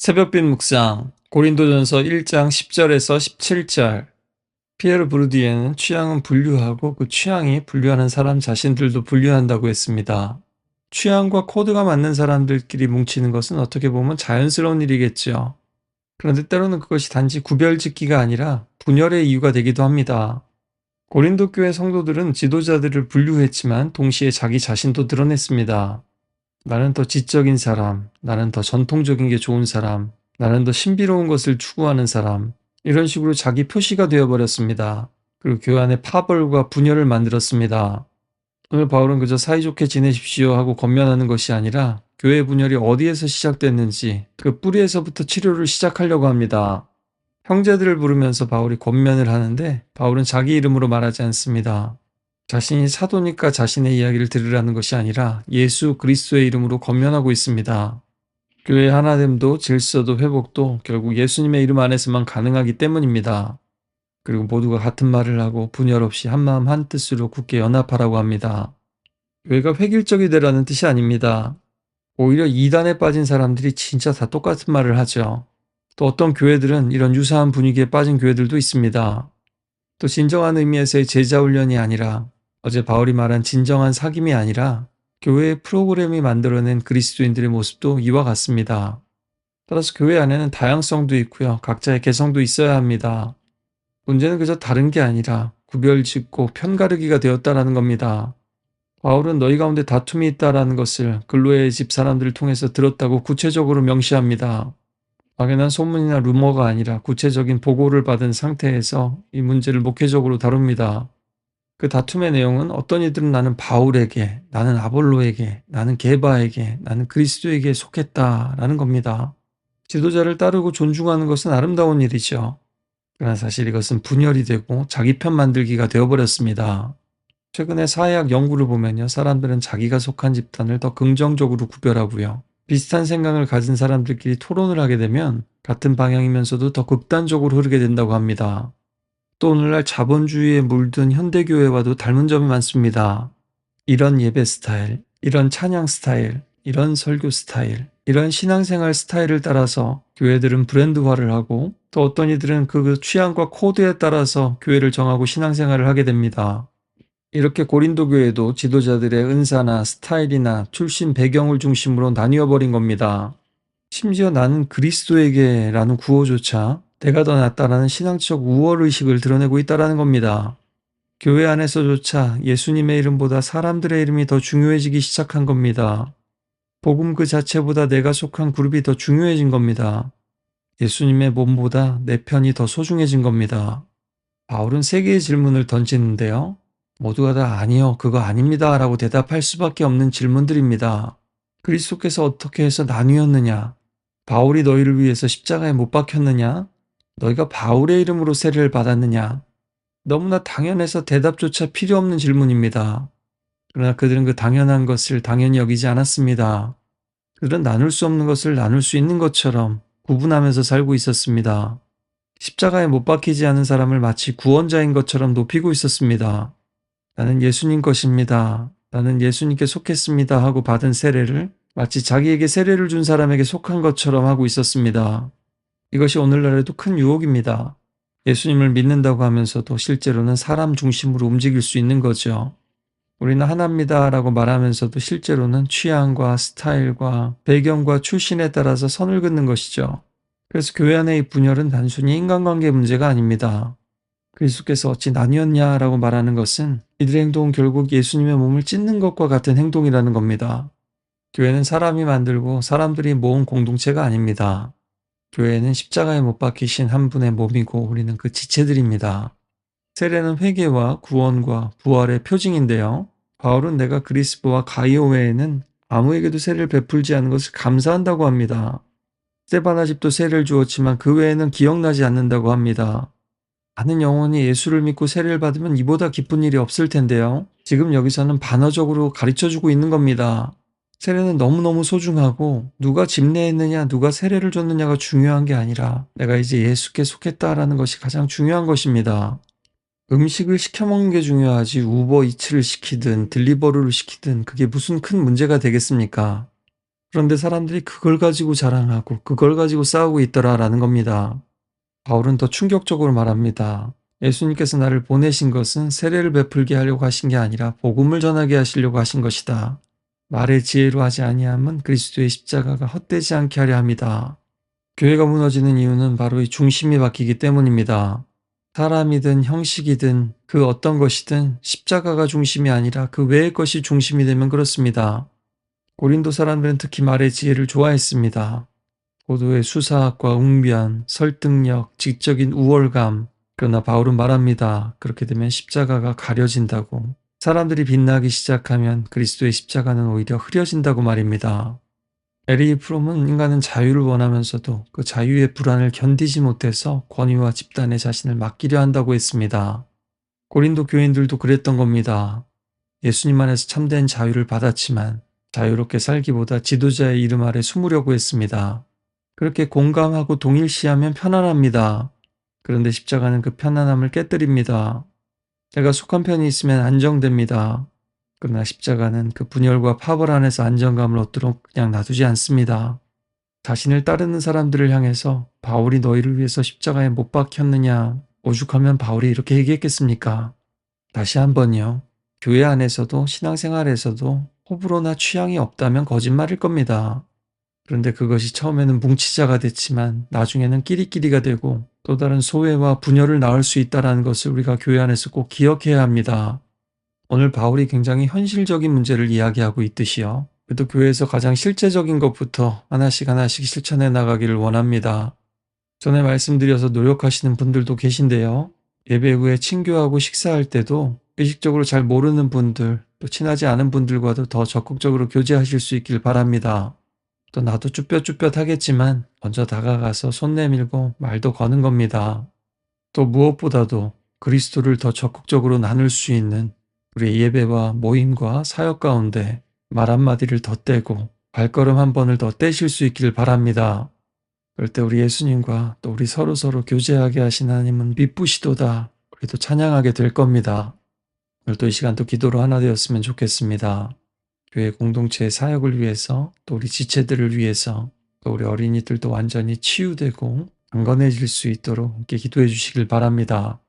새벽빛 묵상 고린도전서 1장 10절에서 17절. 피에르 부르디에는 취향은 분류하고 그 취향이 분류하는 사람 자신들도 분류한다고 했습니다. 취향과 코드가 맞는 사람들끼리 뭉치는 것은 어떻게 보면 자연스러운 일이겠죠. 그런데 때로는 그것이 단지 구별짓기가 아니라 분열의 이유가 되기도 합니다. 고린도 교회 성도들은 지도자들을 분류했지만 동시에 자기 자신도 드러냈습니다. 나는 더 지적인 사람, 나는 더 전통적인 게 좋은 사람, 나는 더 신비로운 것을 추구하는 사람, 이런 식으로 자기 표시가 되어버렸습니다. 그리고 교회 안에 파벌과 분열을 만들었습니다. 오늘 바울은 그저 사이좋게 지내십시오 하고 권면하는 것이 아니라 교회 분열이 어디에서 시작됐는지 그 뿌리에서부터 치료를 시작하려고 합니다. 형제들을 부르면서 바울이 권면을 하는데 바울은 자기 이름으로 말하지 않습니다. 자신이 사도니까 자신의 이야기를 들으라는 것이 아니라 예수 그리스도의 이름으로 권면하고 있습니다. 교회의 하나됨도 질서도 회복도 결국 예수님의 이름 안에서만 가능하기 때문입니다. 그리고 모두가 같은 말을 하고 분열 없이 한마음 한뜻으로 굳게 연합하라고 합니다. 교회가 획일적이 되라는 뜻이 아닙니다. 오히려 이단에 빠진 사람들이 진짜 다 똑같은 말을 하죠. 또 어떤 교회들은 이런 유사한 분위기에 빠진 교회들도 있습니다. 또 진정한 의미에서의 제자훈련이 아니라 어제 바울이 말한 진정한 사귐이 아니라 교회의 프로그램이 만들어낸 그리스도인들의 모습도 이와 같습니다. 따라서 교회 안에는 다양성도 있고요. 각자의 개성도 있어야 합니다. 문제는 그저 다른 게 아니라 구별짓고 편가르기가 되었다라는 겁니다. 바울은 너희 가운데 다툼이 있다라는 것을 글로의 집 사람들을 통해서 들었다고 구체적으로 명시합니다. 막연한 소문이나 루머가 아니라 구체적인 보고를 받은 상태에서 이 문제를 목회적으로 다룹니다. 그 다툼의 내용은 어떤 이들은 나는 바울에게, 나는 아볼로에게, 나는 게바에게, 나는 그리스도에게 속했다라는 겁니다. 지도자를 따르고 존중하는 것은 아름다운 일이죠. 그러나 사실 이것은 분열이 되고 자기 편 만들기가 되어버렸습니다. 최근에 사회학 연구를 보면요. 사람들은 자기가 속한 집단을 더 긍정적으로 구별하고요. 비슷한 생각을 가진 사람들끼리 토론을 하게 되면 같은 방향이면서도 더 극단적으로 흐르게 된다고 합니다. 또 오늘날 자본주의에 물든 현대교회와도 닮은 점이 많습니다. 이런 예배 스타일, 이런 찬양 스타일, 이런 설교 스타일, 이런 신앙생활 스타일을 따라서 교회들은 브랜드화를 하고 또 어떤 이들은 그 취향과 코드에 따라서 교회를 정하고 신앙생활을 하게 됩니다. 이렇게 고린도 교회도 지도자들의 은사나 스타일이나 출신 배경을 중심으로 나뉘어 버린 겁니다. 심지어 나는 그리스도에게 라는 구호조차 내가 더 낫다라는 신앙적 우월의식을 드러내고 있다는 겁니다. 교회 안에서조차 예수님의 이름보다 사람들의 이름이 더 중요해지기 시작한 겁니다. 복음 그 자체보다 내가 속한 그룹이 더 중요해진 겁니다. 예수님의 몸보다 내 편이 더 소중해진 겁니다. 바울은 세 개의 질문을 던지는데요. 모두가 다 아니요, 그거 아닙니다 라고 대답할 수밖에 없는 질문들입니다. 그리스도께서 어떻게 해서 나뉘었느냐? 바울이 너희를 위해서 십자가에 못 박혔느냐? 너희가 바울의 이름으로 세례를 받았느냐? 너무나 당연해서 대답조차 필요 없는 질문입니다. 그러나 그들은 그 당연한 것을 당연히 여기지 않았습니다. 그들은 나눌 수 없는 것을 나눌 수 있는 것처럼 구분하면서 살고 있었습니다. 십자가에 못 박히지 않은 사람을 마치 구원자인 것처럼 높이고 있었습니다. 나는 예수님 것입니다. 나는 예수님께 속했습니다 하고 받은 세례를 마치 자기에게 세례를 준 사람에게 속한 것처럼 하고 있었습니다. 이것이 오늘날에도 큰 유혹입니다. 예수님을 믿는다고 하면서도 실제로는 사람 중심으로 움직일 수 있는 거죠. 우리는 하나입니다 라고 말하면서도 실제로는 취향과 스타일과 배경과 출신에 따라서 선을 긋는 것이죠. 그래서 교회 안의 이 분열은 단순히 인간관계 문제가 아닙니다. 그리스도께서 어찌 나뉘었냐라고 말하는 것은 이들의 행동은 결국 예수님의 몸을 찢는 것과 같은 행동이라는 겁니다. 교회는 사람이 만들고 사람들이 모은 공동체가 아닙니다. 교회는 십자가에 못 박히신 한 분의 몸이고 우리는 그 지체들입니다. 세례는 회개와 구원과 부활의 표징인데요. 바울은 내가 그리스도와 가이오 외에는 아무에게도 세례를 베풀지 않은 것을 감사한다고 합니다. 스데바나 집도 세례를 주었지만 그 외에는 기억나지 않는다고 합니다. 많은 영혼이 예수를 믿고 세례를 받으면 이보다 기쁜 일이 없을 텐데요. 지금 여기서는 반어적으로 가르쳐주고 있는 겁니다. 세례는 너무너무 소중하고 누가 집례했느냐, 누가 세례를 줬느냐가 중요한 게 아니라 내가 이제 예수께 속했다라는 것이 가장 중요한 것입니다. 음식을 시켜 먹는 게 중요하지 우버이츠를 시키든 딜리버루를 시키든 그게 무슨 큰 문제가 되겠습니까? 그런데 사람들이 그걸 가지고 자랑하고 그걸 가지고 싸우고 있더라라는 겁니다. 바울은 더 충격적으로 말합니다. 예수님께서 나를 보내신 것은 세례를 베풀게 하려고 하신 게 아니라 복음을 전하게 하시려고 하신 것이다. 말의 지혜로 하지 아니함은 그리스도의 십자가가 헛되지 않게 하려 합니다. 교회가 무너지는 이유는 바로 이 중심이 바뀌기 때문입니다. 사람이든 형식이든 그 어떤 것이든 십자가가 중심이 아니라 그 외의 것이 중심이 되면 그렇습니다. 고린도 사람들은 특히 말의 지혜를 좋아했습니다. 고도의 수사학과 웅변, 설득력, 지적인 우월감. 그러나 바울은 말합니다. 그렇게 되면 십자가가 가려진다고. 사람들이 빛나기 시작하면 그리스도의 십자가는 오히려 흐려진다고 말입니다. 에리 프롬은 인간은 자유를 원하면서도 그 자유의 불안을 견디지 못해서 권위와 집단에 자신을 맡기려 한다고 했습니다. 고린도 교인들도 그랬던 겁니다. 예수님 안에서 참된 자유를 받았지만 자유롭게 살기보다 지도자의 이름 아래 숨으려고 했습니다. 그렇게 공감하고 동일시하면 편안합니다. 그런데 십자가는 그 편안함을 깨뜨립니다. 내가 속한 편이 있으면 안정됩니다. 그러나 십자가는 그 분열과 파벌 안에서 안정감을 얻도록 그냥 놔두지 않습니다. 자신을 따르는 사람들을 향해서 바울이 너희를 위해서 십자가에 못 박혔느냐, 오죽하면 바울이 이렇게 얘기했겠습니까? 다시 한번요. 교회 안에서도 신앙생활에서도 호불호나 취향이 없다면 거짓말일 겁니다. 그런데 그것이 처음에는 뭉치자가 됐지만 나중에는 끼리끼리가 되고 또 다른 소외와 분열을 낳을 수 있다는 것을 우리가 교회 안에서 꼭 기억해야 합니다. 오늘 바울이 굉장히 현실적인 문제를 이야기하고 있듯이요. 그래도 교회에서 가장 실제적인 것부터 하나씩 하나씩 실천해 나가기를 원합니다. 전에 말씀드려서 노력하시는 분들도 계신데요. 예배 후에 친교하고 식사할 때도 의식적으로 잘 모르는 분들, 또 친하지 않은 분들과도 더 적극적으로 교제하실 수 있길 바랍니다. 또 나도 쭈뼛쭈뼛 하겠지만 먼저 다가가서 손 내밀고 말도 거는 겁니다. 또 무엇보다도 그리스도를 더 적극적으로 나눌 수 있는 우리의 예배와 모임과 사역 가운데 말 한마디를 더 떼고 발걸음 한 번을 더 떼실 수 있기를 바랍니다. 그럴 때 우리 예수님과 또 우리 서로서로 교제하게 하신 하나님은 미쁘시도다. 우리도 찬양하게 될 겁니다. 오늘도 이 시간도 기도로 하나 되었으면 좋겠습니다. 교회 공동체의 사역을 위해서 또 우리 지체들을 위해서 또 우리 어린이들도 완전히 치유되고 강건해질 수 있도록 함께 기도해 주시길 바랍니다.